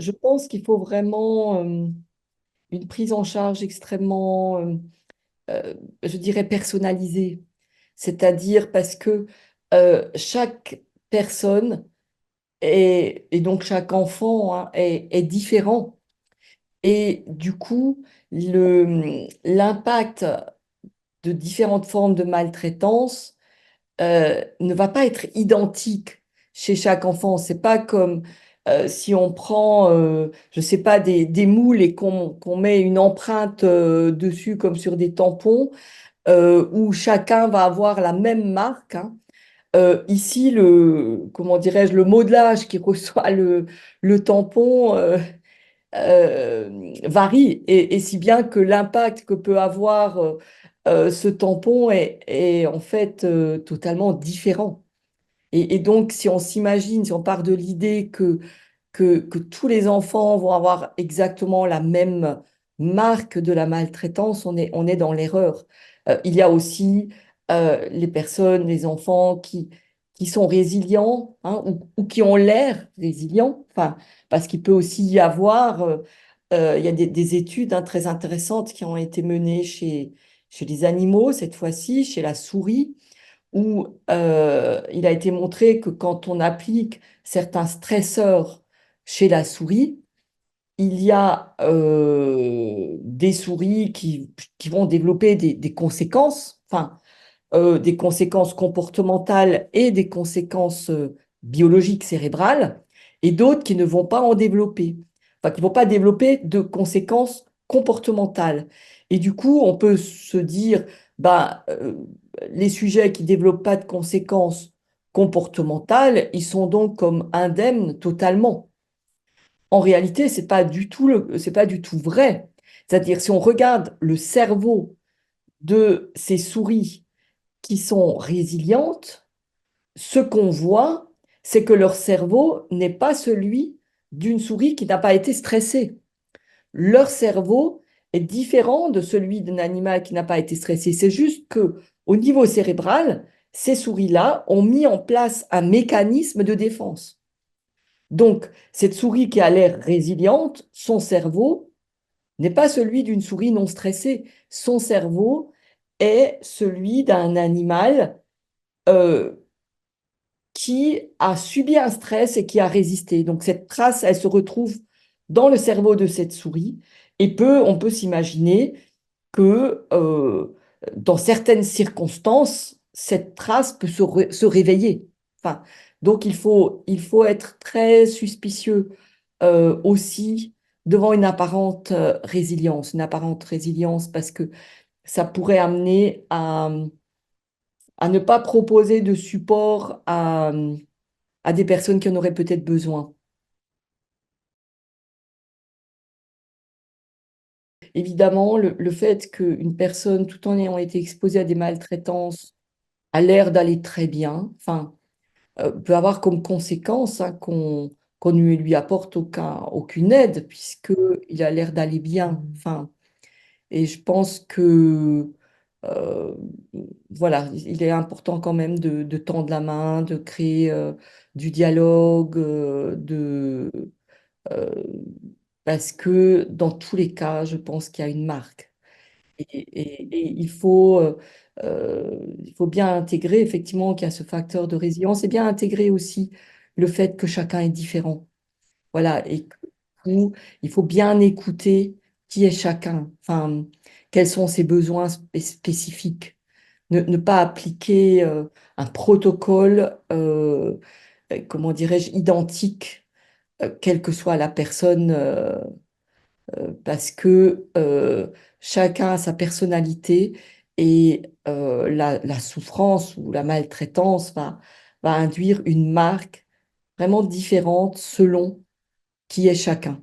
je pense qu'il faut vraiment une prise en charge extrêmement, je dirais, personnalisée. C'est-à-dire parce que chaque personne et donc chaque enfant hein, est différent. Et du coup, l'impact de différentes formes de maltraitance ne va pas être identique chez chaque enfant. C'est pas comme si on prend, je sais pas, des moules et qu'on met une empreinte dessus comme sur des tampons, où chacun va avoir la même marque. Hein. Ici, comment dirais-je, le modelage qui reçoit le tampon varie, et si bien que l'impact que peut avoir ce tampon est en fait totalement différent. Et donc, si on s'imagine, si on part de l'idée que tous les enfants vont avoir exactement la même marque de la maltraitance, on est dans l'erreur. Il y a aussi les personnes, les enfants qui sont résilients hein, ou qui ont l'air résilients, enfin, parce qu'il peut aussi y avoir, il y a des études hein, très intéressantes qui ont été menées chez les animaux, cette fois-ci, chez la souris où il a été montré que quand on applique certains stresseurs chez la souris, il y a des souris qui vont développer des conséquences, enfin, des conséquences comportementales et des conséquences biologiques cérébrales, et d'autres qui ne vont pas en développer, enfin, qui ne vont pas développer de conséquences comportementales. Et du coup, on peut se dire, bah, les sujets qui ne développent pas de conséquences comportementales, ils sont donc comme indemnes totalement. En réalité, c'est pas du tout vrai. C'est-à-dire, si on regarde le cerveau de ces souris qui sont résilientes, ce qu'on voit, c'est que leur cerveau n'est pas celui d'une souris qui n'a pas été stressée. Leur cerveau est différent de celui d'un animal qui n'a pas été stressé. C'est juste que au niveau cérébral, ces souris-là ont mis en place un mécanisme de défense. Donc, cette souris qui a l'air résiliente, son cerveau n'est pas celui d'une souris non stressée. Son cerveau est celui d'un animal euh, qui a subi un stress et qui a résisté. Donc cette trace, elle se retrouve dans le cerveau de cette souris et on peut s'imaginer que dans certaines circonstances, cette trace peut se réveiller. Enfin, donc il faut être très suspicieux aussi devant une apparente résilience parce que ça pourrait amener à ne pas proposer de support à des personnes qui en auraient peut-être besoin. Évidemment, le fait qu'une personne, tout en ayant été exposée à des maltraitances, a l'air d'aller très bien, enfin, peut avoir comme conséquence hein, qu'on ne lui apporte aucune aide, puisqu'il a l'air d'aller bien. Enfin, et je pense que euh, voilà, il est important quand même de tendre la main, de créer du dialogue, euh, parce que dans tous les cas, je pense qu'il y a une marque. Et il faut bien intégrer effectivement qu'il y a ce facteur de résilience et bien intégrer aussi le fait que chacun est différent. Voilà, et que, du coup, il faut bien écouter qui est chacun, enfin, quels sont ses besoins spécifiques. Ne pas appliquer un protocole, comment dirais-je, identique, quelle que soit la personne. Parce que chacun a sa personnalité et la souffrance ou la maltraitance va induire une marque vraiment différente selon qui est chacun.